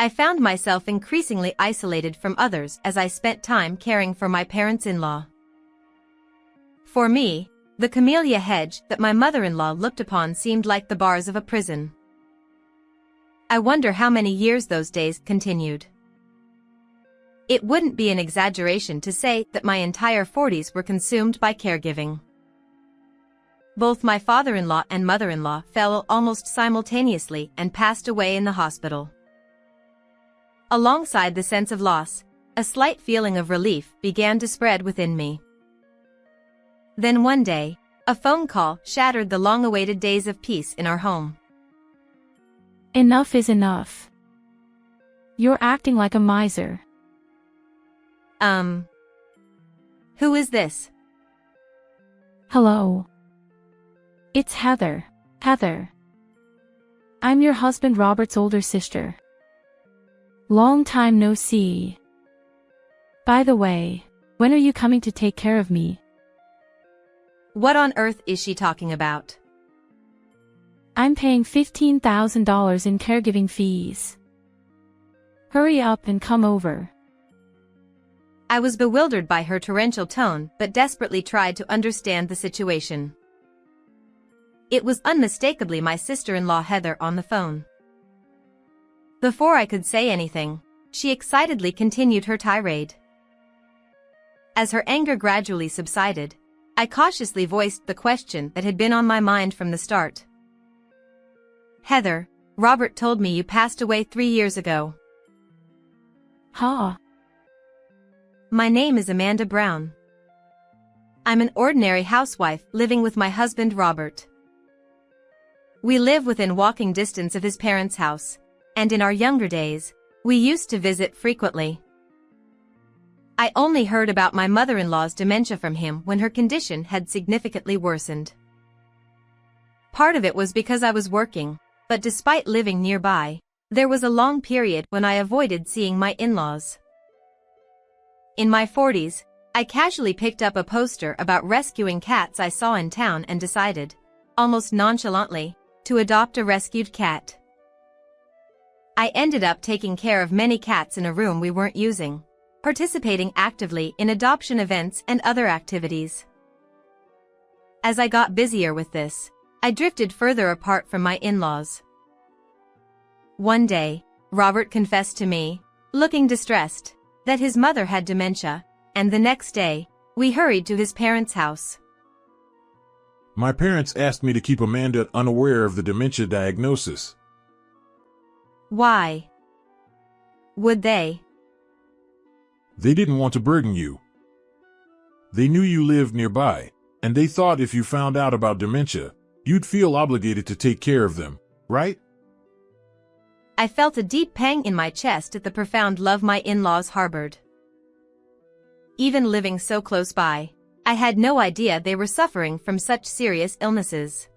I found myself increasingly isolated from others as I spent time caring for my parents-in-law. For me, the camellia hedge that my mother-in-law looked upon seemed like the bars of a prison. I wonder how many years those days continued. It wouldn't be an exaggeration to say that my entire 40s were consumed by caregiving. Both my father-in-law and mother-in-law fell almost simultaneously and passed away in the hospital. Alongside the sense of loss, a slight feeling of relief began to spread within me. Then one day, a phone call shattered the long-awaited days of peace in our home. Enough is enough. You're acting like a miser. Who is this? Hello. It's Heather. Heather. I'm your husband Robert's older sister. Long time no see. By the way, when are you coming to take care of me? What on earth is she talking about? I'm paying $15,000 in caregiving fees. Hurry up and come over. I was bewildered by her torrential tone but desperately tried to understand the situation. It was unmistakably my sister-in-law Heather on the phone. Before I could say anything, she excitedly continued her tirade. As her anger gradually subsided, I cautiously voiced the question that had been on my mind from the start. Heather, Robert told me you passed away 3 years ago. Huh? My name is Amanda Brown. I'm an ordinary housewife living with my husband Robert. We live within walking distance of his parents' house, and in our younger days, we used to visit frequently. I only heard about my mother-in-law's dementia from him when her condition had significantly worsened. Part of it was because I was working, but despite living nearby, there was a long period when I avoided seeing my in-laws. In my 40s, I casually picked up a poster about rescuing cats I saw in town and decided, almost nonchalantly, to adopt a rescued cat. I ended up taking care of many cats in a room we weren't using, participating actively in adoption events and other activities. As I got busier with this, I drifted further apart from my in-laws. One day, Robert confessed to me, looking distressed, that his mother had dementia, and the next day, we hurried to his parents' house. My parents asked me to keep Amanda unaware of the dementia diagnosis. Why? Would they? They didn't want to burden you. They knew you lived nearby, and they thought if you found out about dementia, you'd feel obligated to take care of them, right? I felt a deep pang in my chest at the profound love my in-laws harbored. Even living so close by, I had no idea they were suffering from such serious illnesses.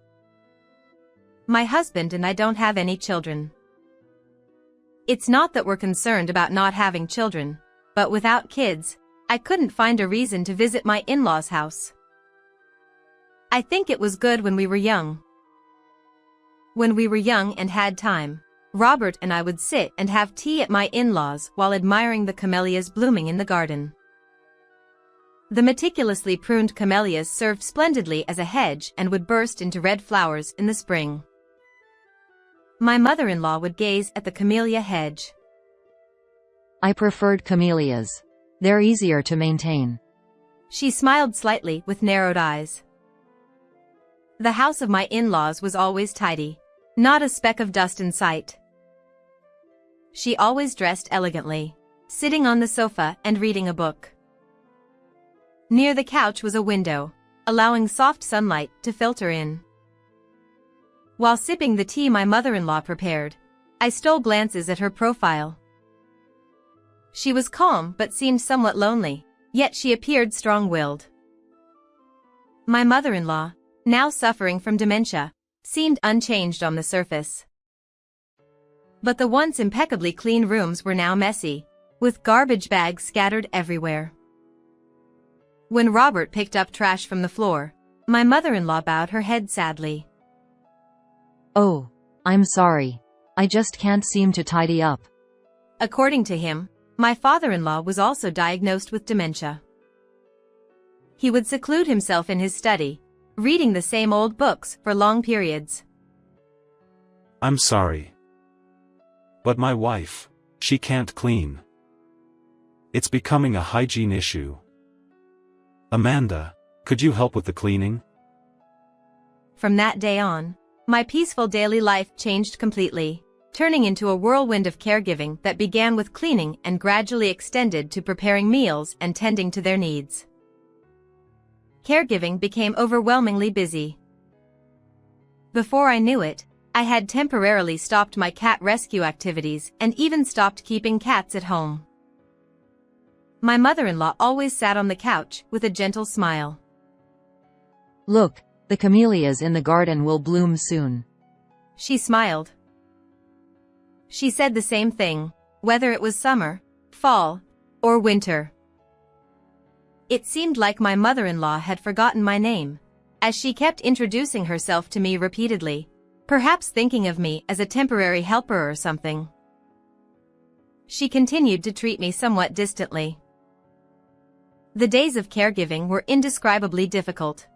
My husband and I don't have any children. It's not that we're concerned about not having children, but without kids, I couldn't find a reason to visit my in-laws' house. I think it was good when we were young. When we were young and had time, Robert and I would sit and have tea at my in-laws while admiring the camellias blooming in the garden. The meticulously pruned camellias served splendidly as a hedge and would burst into red flowers in the spring. My mother-in-law would gaze at the camellia hedge. I preferred camellias. They're easier to maintain. She smiled slightly with narrowed eyes. The house of my in-laws was always tidy, not a speck of dust in sight. She always dressed elegantly, sitting on the sofa and reading a book. Near the couch was a window, allowing soft sunlight to filter in. While sipping the tea my mother-in-law prepared, I stole glances at her profile. She was calm but seemed somewhat lonely, yet she appeared strong-willed. My mother-in-law, now suffering from dementia, seemed unchanged on the surface. But the once impeccably clean rooms were now messy, with garbage bags scattered everywhere. When Robert picked up trash from the floor, my mother-in-law bowed her head sadly. Oh, I'm sorry. I just can't seem to tidy up. According to him, my father-in-law was also diagnosed with dementia. He would seclude himself in his study, reading the same old books for long periods. I'm sorry. But my wife, she can't clean. It's becoming a hygiene issue. Amanda, could you help with the cleaning? From that day on, my peaceful daily life changed completely, turning into a whirlwind of caregiving that began with cleaning and gradually extended to preparing meals and tending to their needs. Caregiving became overwhelmingly busy. Before I knew it, I had temporarily stopped my cat rescue activities and even stopped keeping cats at home. My mother-in-law always sat on the couch with a gentle smile. Look, the camellias in the garden will bloom soon. She smiled. She said the same thing, whether it was summer, fall, or winter. It seemed like my mother-in-law had forgotten my name, as she kept introducing herself to me repeatedly, perhaps thinking of me as a temporary helper or something. She continued to treat me somewhat distantly. The days of caregiving were indescribably difficult.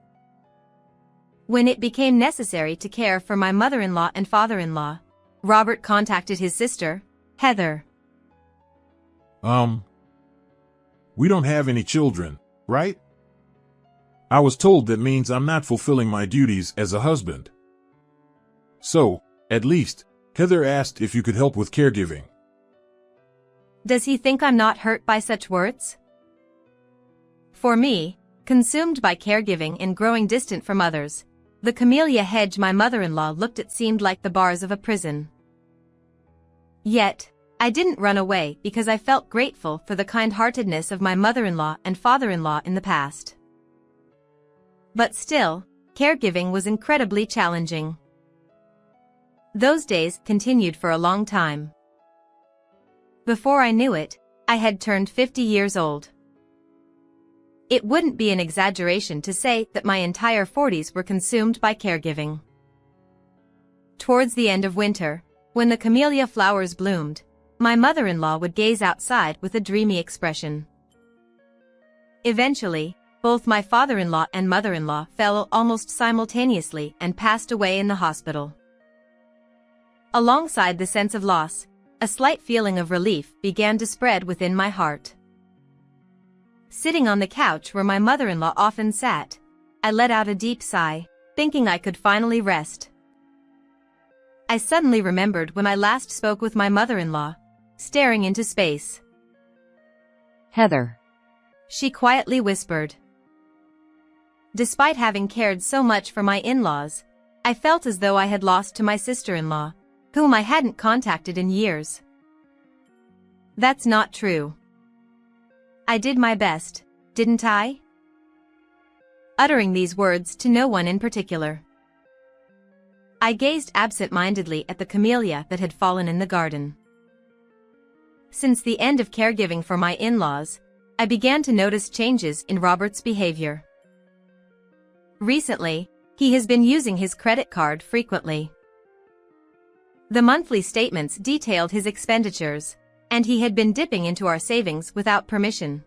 When it became necessary to care for my mother-in-law and father-in-law, Robert contacted his sister, Heather. We don't have any children, right? I was told that means I'm not fulfilling my duties as a husband. So, at least, Heather asked if you could help with caregiving. Does he think I'm not hurt by such words? For me, consumed by caregiving and growing distant from others, the camellia hedge my mother-in-law looked at seemed like the bars of a prison. Yet, I didn't run away because I felt grateful for the kind-heartedness of my mother-in-law and father-in-law in the past. But still, caregiving was incredibly challenging. Those days continued for a long time. Before I knew it, I had turned 50 years old. It wouldn't be an exaggeration to say that my entire 40s were consumed by caregiving. Towards the end of winter, when the camellia flowers bloomed, my mother-in-law would gaze outside with a dreamy expression. Eventually, both my father-in-law and mother-in-law fell almost simultaneously and passed away in the hospital. Alongside the sense of loss, a slight feeling of relief began to spread within my heart. Sitting on the couch where my mother-in-law often sat, I let out a deep sigh, thinking I could finally rest. I suddenly remembered when I last spoke with my mother-in-law, staring into space. Heather. She quietly whispered. Despite having cared so much for my in-laws, I felt as though I had lost to my sister-in-law, whom I hadn't contacted in years. That's not true. I did my best, didn't I? Uttering these words to no one in particular. I gazed absent-mindedly at the camellia that had fallen in the garden. Since the end of caregiving for my in-laws, I began to notice changes in Robert's behavior. Recently, he has been using his credit card frequently. The monthly statements detailed his expenditures, and he had been dipping into our savings without permission.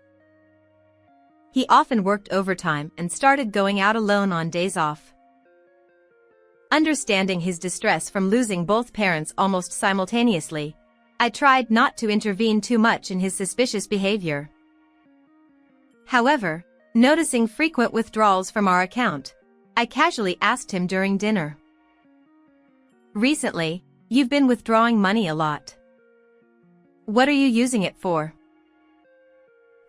He often worked overtime and started going out alone on days off. Understanding his distress from losing both parents almost simultaneously, I tried not to intervene too much in his suspicious behavior. However, noticing frequent withdrawals from our account, I casually asked him during dinner. Recently, you've been withdrawing money a lot. What are you using it for?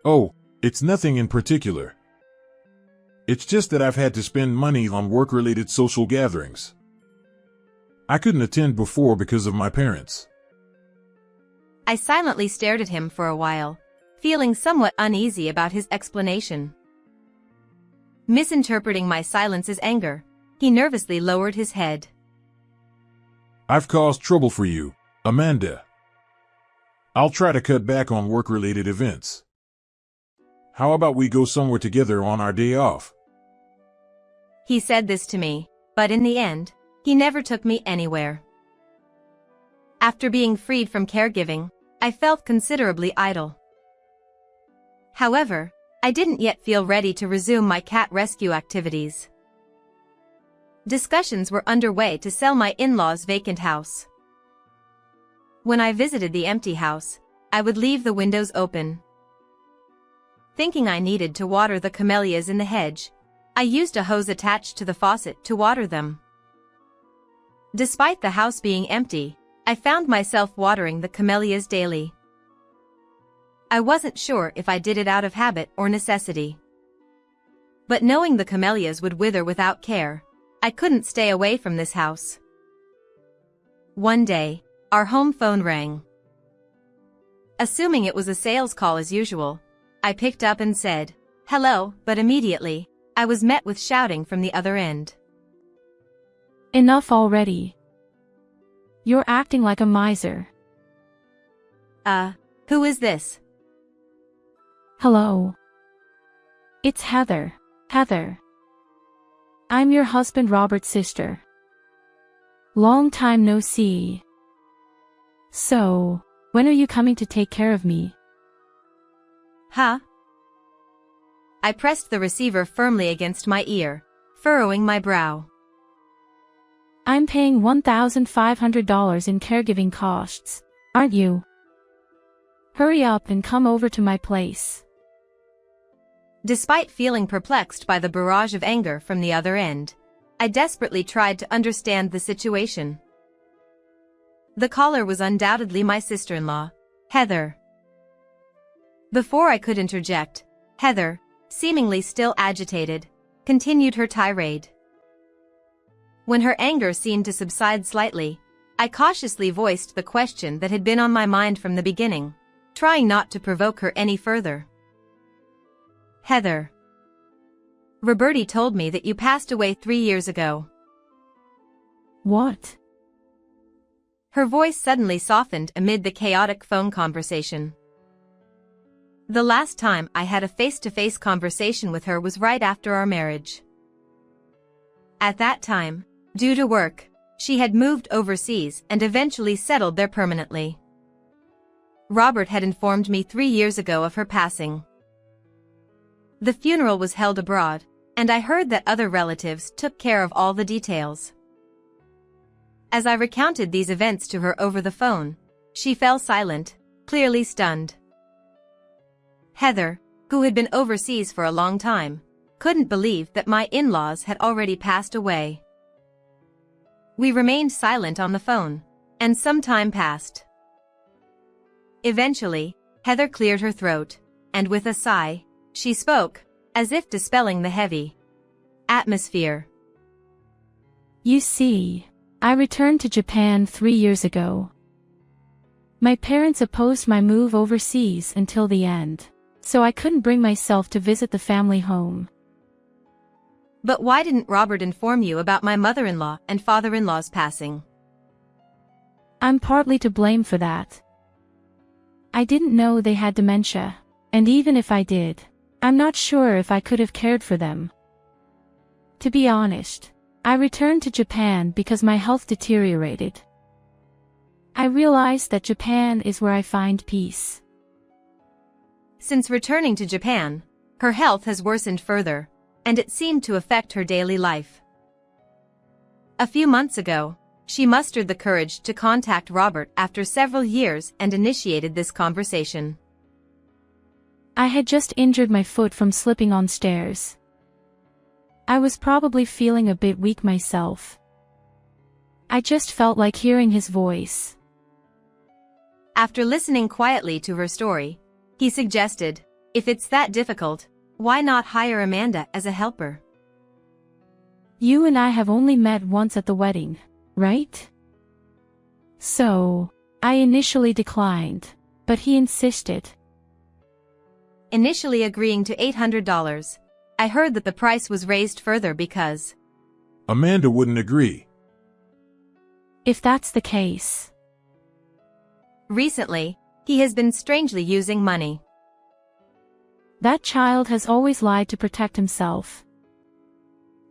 Oh, it's nothing in particular. It's just that I've had to spend money on work-related social gatherings. I couldn't attend before because of my parents. I silently stared at him for a while, feeling somewhat uneasy about his explanation. Misinterpreting my silence as anger, he nervously lowered his head. I've caused trouble for you, Amanda. I'll try to cut back on work-related events. How about we go somewhere together on our day off? He said this to me, but in the end, he never took me anywhere. After being freed from caregiving, I felt considerably idle. However, I didn't yet feel ready to resume my cat rescue activities. Discussions were underway to sell my in-laws' vacant house. When I visited the empty house, I would leave the windows open. Thinking I needed to water the camellias in the hedge, I used a hose attached to the faucet to water them. Despite the house being empty, I found myself watering the camellias daily. I wasn't sure if I did it out of habit or necessity. But knowing the camellias would wither without care, I couldn't stay away from this house. One day, our home phone rang. Assuming it was a sales call as usual, I picked up and said, "Hello," but immediately, I was met with shouting from the other end. Enough already. You're acting like a miser. Who is this? Hello. It's Heather. Heather. I'm your husband Robert's sister. Long time no see. So, when are you coming to take care of me? Huh? I pressed the receiver firmly against my ear, furrowing my brow. I'm paying $1,500 in caregiving costs, aren't you? Hurry up and come over to my place. Despite feeling perplexed by the barrage of anger from the other end, I desperately tried to understand the situation. The caller was undoubtedly my sister-in-law, Heather. Before I could interject, Heather, seemingly still agitated, continued her tirade. When her anger seemed to subside slightly, I cautiously voiced the question that had been on my mind from the beginning, trying not to provoke her any further. Heather. Roberti told me that you passed away 3 years ago. What? Her voice suddenly softened amid the chaotic phone conversation. The last time I had a face-to-face conversation with her was right after our marriage. At that time, due to work, she had moved overseas and eventually settled there permanently. Robert had informed me 3 years ago of her passing. The funeral was held abroad, and I heard that other relatives took care of all the details. As I recounted these events to her over the phone, she fell silent, clearly stunned. Heather, who had been overseas for a long time, couldn't believe that my in-laws had already passed away. We remained silent on the phone, and some time passed. Eventually, Heather cleared her throat, and with a sigh, she spoke, as if dispelling the heavy atmosphere. You see, I returned to Japan 3 years ago. My parents opposed my move overseas until the end, so I couldn't bring myself to visit the family home. But why didn't Robert inform you about my mother-in-law and father-in-law's passing? I'm partly to blame for that. I didn't know they had dementia, and even if I did, I'm not sure if I could have cared for them. To be honest, I returned to Japan because my health deteriorated. I realized that Japan is where I find peace. Since returning to Japan, her health has worsened further, and it seemed to affect her daily life. A few months ago, she mustered the courage to contact Robert after several years and initiated this conversation. I had just injured my foot from slipping on stairs. I was probably feeling a bit weak myself. I just felt like hearing his voice. After listening quietly to her story, he suggested, if it's that difficult, why not hire Amanda as a helper? You and I have only met once at the wedding, right? So, I initially declined, but he insisted. Initially agreeing to $800, I heard that the price was raised further because Amanda wouldn't agree. If that's the case. Recently, he has been strangely using money. That child has always lied to protect himself.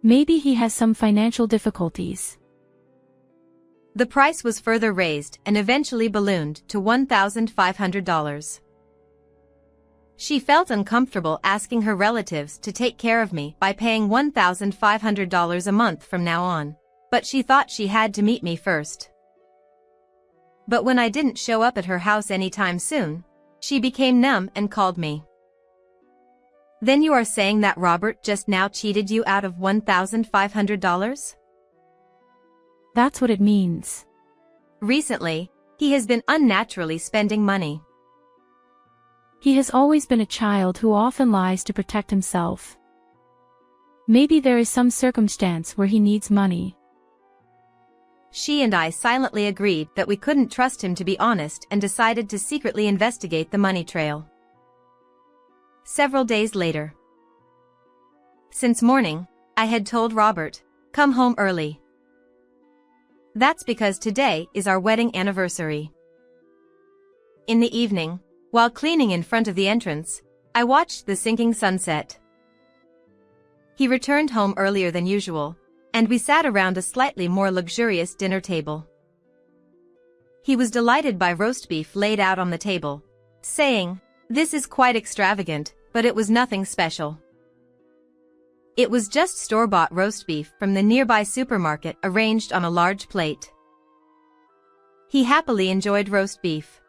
Maybe he has some financial difficulties. The price was further raised and eventually ballooned to $1,500. She felt uncomfortable asking her relatives to take care of me by paying $1,500 a month from now on, but she thought she had to meet me first. But when I didn't show up at her house anytime soon, she became numb and called me. Then you are saying that Robert just now cheated you out of $1,500? That's what it means. Recently, he has been unnaturally spending money. He has always been a child who often lies to protect himself. Maybe there is some circumstance where he needs money. She and I silently agreed that we couldn't trust him to be honest and decided to secretly investigate the money trail. Several days later. Since morning, I had told Robert, "Come home early." That's because today is our wedding anniversary. In the evening, while cleaning in front of the entrance, I watched the sinking sunset. He returned home earlier than usual, and we sat around a slightly more luxurious dinner table. He was delighted by roast beef laid out on the table, saying, "This is quite extravagant, but it was nothing special." It was just store-bought roast beef from the nearby supermarket arranged on a large plate. He happily enjoyed roast beef.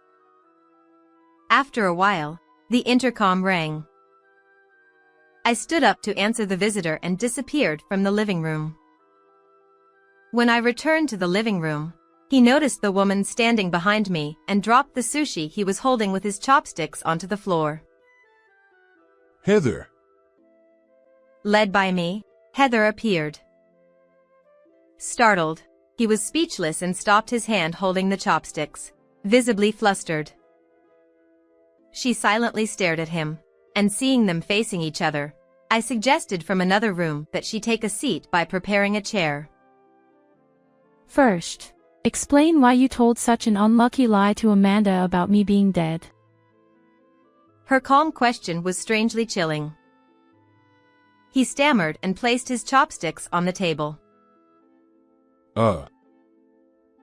After a while, the intercom rang. I stood up to answer the visitor and disappeared from the living room. When I returned to the living room, he noticed the woman standing behind me and dropped the sushi he was holding with his chopsticks onto the floor. Heather. Led by me, Heather appeared. Startled, he was speechless and stopped his hand holding the chopsticks, visibly flustered. She silently stared at him, and seeing them facing each other, I suggested from another room that she take a seat by preparing a chair. First, explain why you told such an unlucky lie to Amanda about me being dead. Her calm question was strangely chilling. He stammered and placed his chopsticks on the table.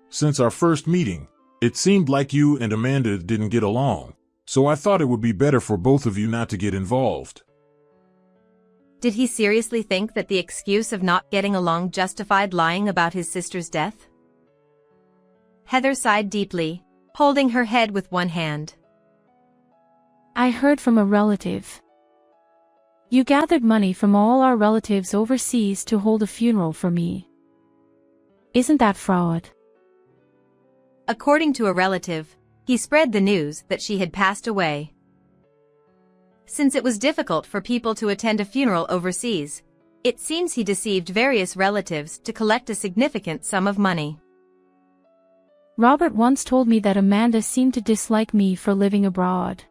Since our first meeting, it seemed like you and Amanda didn't get along, so I thought it would be better for both of you not to get involved. Did he seriously think that the excuse of not getting along justified lying about his sister's death? Heather sighed deeply, holding her head with one hand. I heard from a relative. You gathered money from all our relatives overseas to hold a funeral for me. Isn't that fraud? According to a relative, he spread the news that she had passed away. Since it was difficult for people to attend a funeral overseas, it seems he deceived various relatives to collect a significant sum of money. Robert once told me that Amanda seemed to dislike me for living abroad.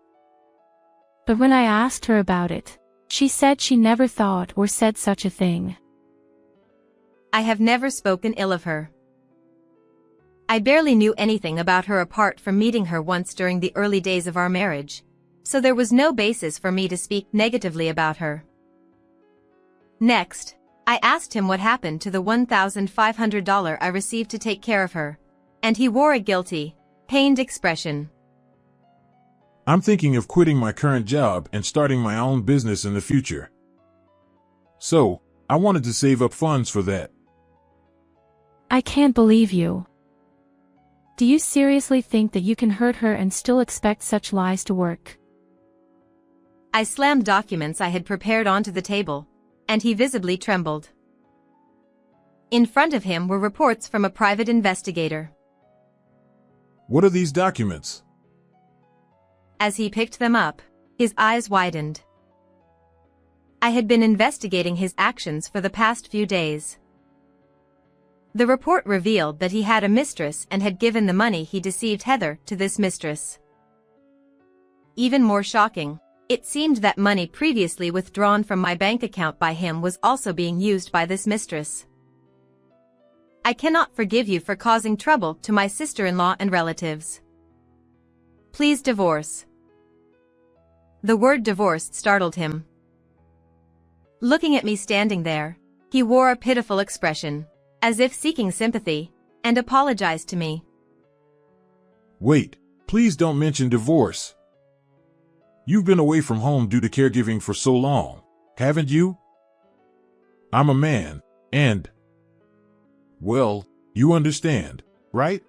But when I asked her about it, she said she never thought or said such a thing. I have never spoken ill of her. I barely knew anything about her apart from meeting her once during the early days of our marriage, so there was no basis for me to speak negatively about her. Next, I asked him what happened to the $1,500 I received to take care of her, and he wore a guilty, pained expression. I'm thinking of quitting my current job and starting my own business in the future. So, I wanted to save up funds for that. I can't believe you. Do you seriously think that you can hurt her and still expect such lies to work? I slammed documents I had prepared onto the table, and he visibly trembled. In front of him were reports from a private investigator. What are these documents? As he picked them up, his eyes widened. I had been investigating his actions for the past few days. The report revealed that he had a mistress and had given the money he deceived Heather to this mistress. Even more shocking, it seemed that money previously withdrawn from my bank account by him was also being used by this mistress. I cannot forgive you for causing trouble to my sister-in-law and relatives. Please divorce. The word divorce startled him. Looking at me standing there, he wore a pitiful expression, as if seeking sympathy, and apologized to me. Wait, please don't mention divorce. You've been away from home due to caregiving for so long, haven't you? I'm a man, and... well, you understand, right?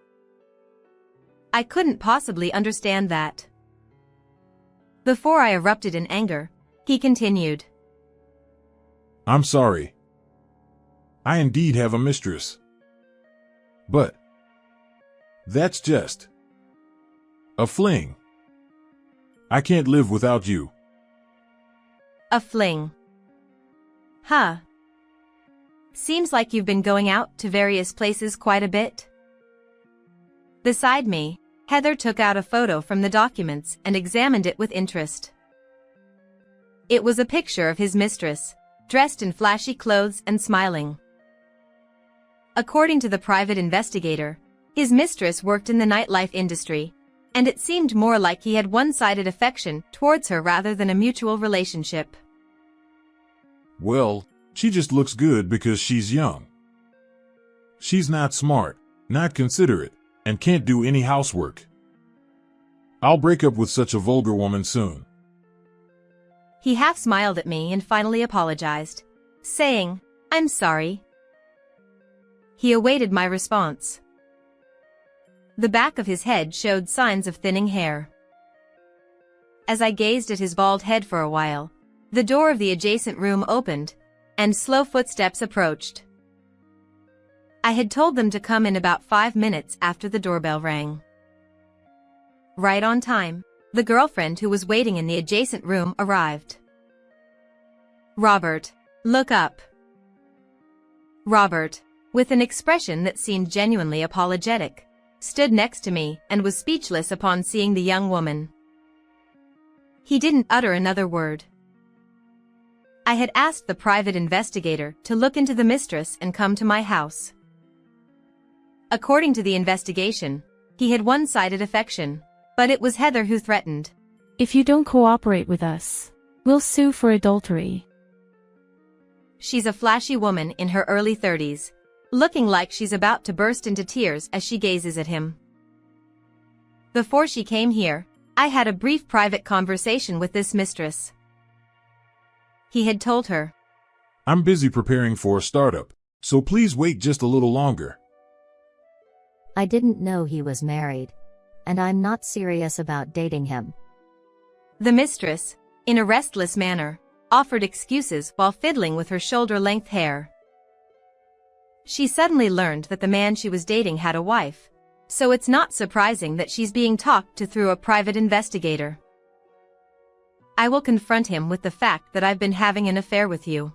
I couldn't possibly understand that. Before I erupted in anger, he continued. I'm sorry. I indeed have a mistress. But that's just a fling. I can't live without you. A fling. Huh. Seems like you've been going out to various places quite a bit. Beside me, Heather took out a photo from the documents and examined it with interest. It was a picture of his mistress, dressed in flashy clothes and smiling. According to the private investigator, his mistress worked in the nightlife industry, and it seemed more like he had one-sided affection towards her rather than a mutual relationship. Well, she just looks good because she's young. She's not smart, not considerate, and can't do any housework. I'll break up with such a vulgar woman soon. He half smiled at me and finally apologized, saying, "I'm sorry." He awaited my response. The back of his head showed signs of thinning hair. As I gazed at his bald head for a while, the door of the adjacent room opened, and slow footsteps approached. I had told them to come in about 5 minutes after the doorbell rang. Right on time, the girlfriend who was waiting in the adjacent room arrived. "Robert, look up." Robert, with an expression that seemed genuinely apologetic, stood next to me and was speechless upon seeing the young woman. He didn't utter another word. I had asked the private investigator to look into the mistress and come to my house. According to the investigation, he had one-sided affection, but it was Heather who threatened. If you don't cooperate with us, we'll sue for adultery. She's a flashy woman in her early 30s, looking like she's about to burst into tears as she gazes at him. Before she came here, I had a brief private conversation with this mistress. He had told her, I'm busy preparing for a startup, so please wait just a little longer. I didn't know he was married, and I'm not serious about dating him. The mistress, in a restless manner, offered excuses while fiddling with her shoulder-length hair. She suddenly learned that the man she was dating had a wife, so it's not surprising that she's being talked to through a private investigator. I will confront him with the fact that I've been having an affair with you.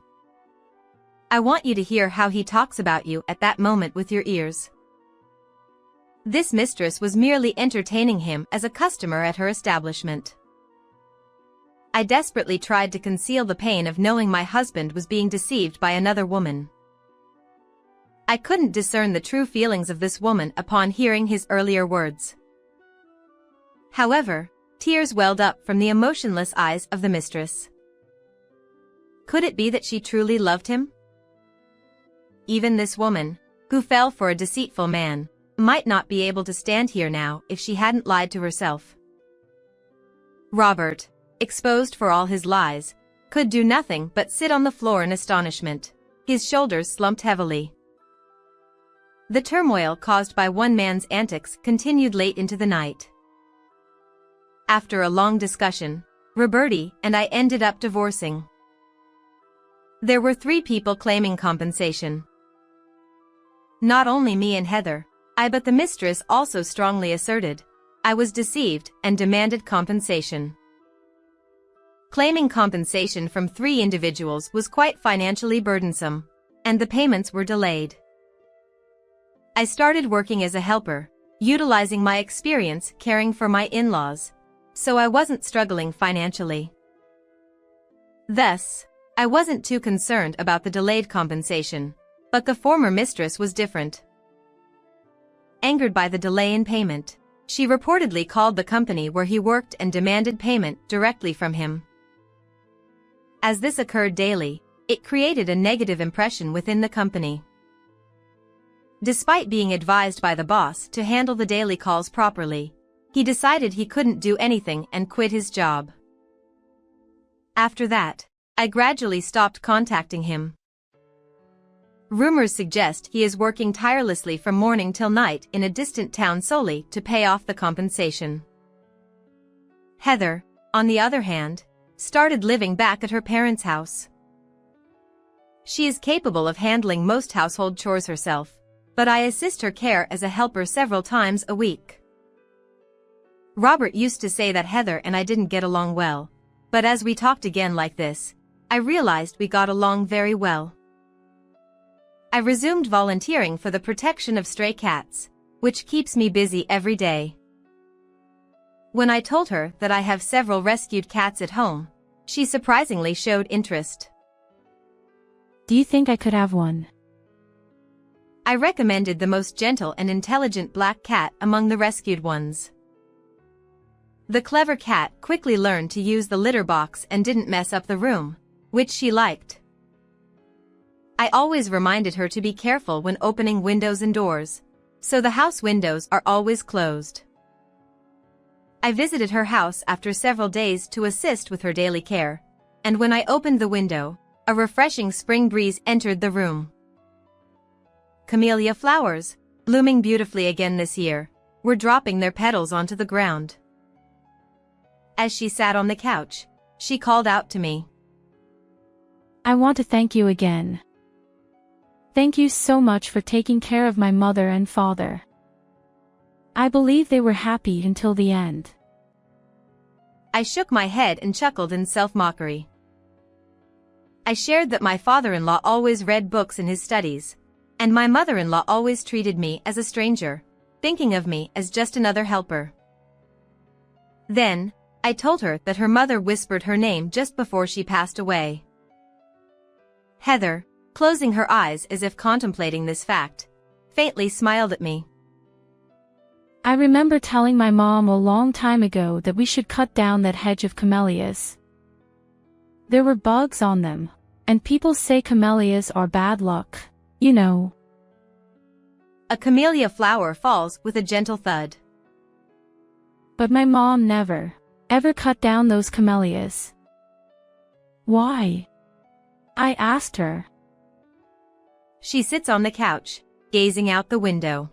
I want you to hear how he talks about you at that moment with your ears. This mistress was merely entertaining him as a customer at her establishment. I desperately tried to conceal the pain of knowing my husband was being deceived by another woman. I couldn't discern the true feelings of this woman upon hearing his earlier words. However, tears welled up from the emotionless eyes of the mistress. Could it be that she truly loved him? Even this woman, who fell for a deceitful man, might not be able to stand here now if she hadn't lied to herself. Robert, exposed for all his lies, could do nothing but sit on the floor in astonishment, his shoulders slumped heavily. The turmoil caused by one man's antics continued late into the night. After a long discussion, Roberti and I ended up divorcing. There were 3 people claiming compensation. Not only me and Heather, but the mistress also strongly asserted I was deceived and demanded compensation. Claiming compensation from 3 individuals was quite financially burdensome, and the payments were delayed. I started working as a helper, utilizing my experience caring for my in-laws, so I wasn't struggling financially. Thus, I wasn't too concerned about the delayed compensation, but the former mistress was different. Angered by the delay in payment, she reportedly called the company where he worked and demanded payment directly from him. As this occurred daily, it created a negative impression within the company. Despite being advised by the boss to handle the daily calls properly, he decided he couldn't do anything and quit his job. After that, I gradually stopped contacting him. Rumors suggest he is working tirelessly from morning till night in a distant town solely to pay off the compensation. Heather, on the other hand, started living back at her parents' house. She is capable of handling most household chores herself, but I assist her care as a helper several times a week. Robert used to say that Heather and I didn't get along well, but as we talked again like this, I realized we got along very well. I resumed volunteering for the protection of stray cats, which keeps me busy every day. When I told her that I have several rescued cats at home, she surprisingly showed interest. Do you think I could have one? I recommended the most gentle and intelligent black cat among the rescued ones. The clever cat quickly learned to use the litter box and didn't mess up the room, which she liked. I always reminded her to be careful when opening windows and doors, so the house windows are always closed. I visited her house after several days to assist with her daily care, and when I opened the window, a refreshing spring breeze entered the room. Camellia flowers, blooming beautifully again this year, were dropping their petals onto the ground. As she sat on the couch, she called out to me. I want to thank you again. Thank you so much for taking care of my mother and father. I believe they were happy until the end. I shook my head and chuckled in self-mockery. I shared that my father-in-law always read books in his studies, and my mother-in-law always treated me as a stranger, thinking of me as just another helper. Then, I told her that her mother whispered her name just before she passed away. Heather, closing her eyes as if contemplating this fact, faintly smiled at me. I remember telling my mom a long time ago that we should cut down that hedge of camellias. There were bugs on them, and people say camellias are bad luck, you know. A camellia flower falls with a gentle thud. But my mom never, ever cut down those camellias. Why? I asked her. She sits on the couch, gazing out the window.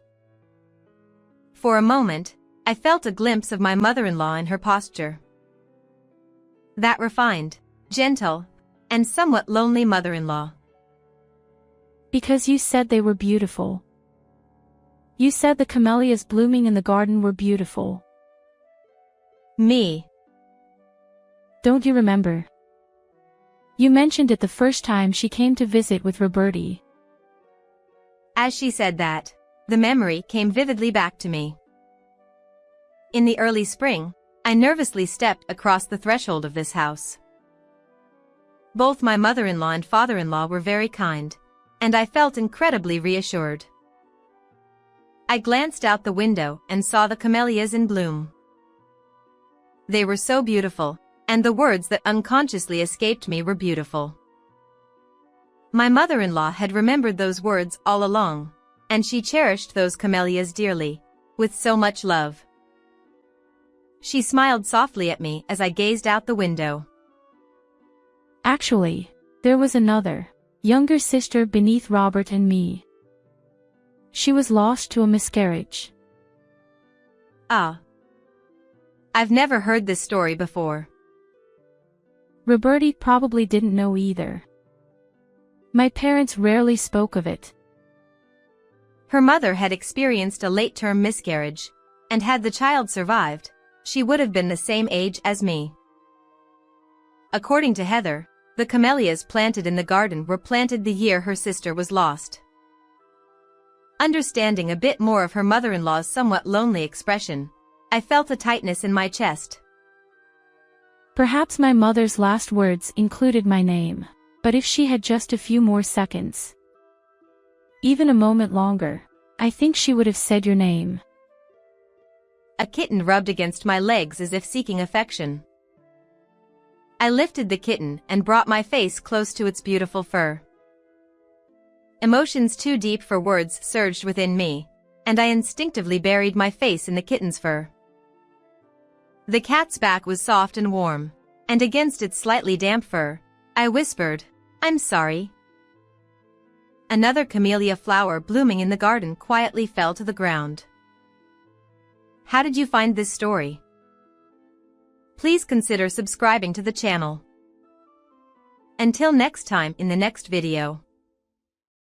For a moment, I felt a glimpse of my mother-in-law in her posture. That refined, gentle, and somewhat lonely mother-in-law. Because you said they were beautiful. You said the camellias blooming in the garden were beautiful. Me. Don't you remember? You mentioned it the first time she came to visit with Roberti. As she said that, the memory came vividly back to me. In the early spring, I nervously stepped across the threshold of this house. Both my mother-in-law and father-in-law were very kind, and I felt incredibly reassured. I glanced out the window and saw the camellias in bloom. They were so beautiful, and the words that unconsciously escaped me were beautiful. My mother-in-law had remembered those words all along, and she cherished those camellias dearly, with so much love. She smiled softly at me as I gazed out the window. Actually, there was another, younger sister beneath Robert and me. She was lost to a miscarriage. Ah. I've never heard this story before. Roberti probably didn't know either. My parents rarely spoke of it. Her mother had experienced a late-term miscarriage, and had the child survived, she would have been the same age as me. According to Heather, the camellias planted in the garden were planted the year her sister was lost. Understanding a bit more of her mother-in-law's somewhat lonely expression, I felt a tightness in my chest. Perhaps my mother's last words included my name, but if she had just a few more seconds, even a moment longer, I think she would have said your name. A kitten rubbed against my legs as if seeking affection. I lifted the kitten and brought my face close to its beautiful fur. Emotions too deep for words surged within me, and I instinctively buried my face in the kitten's fur. The cat's back was soft and warm, and against its slightly damp fur, I whispered, "I'm sorry." Another camellia flower blooming in the garden quietly fell to the ground. How did you find this story? Please consider subscribing to the channel. Until next time in the next video.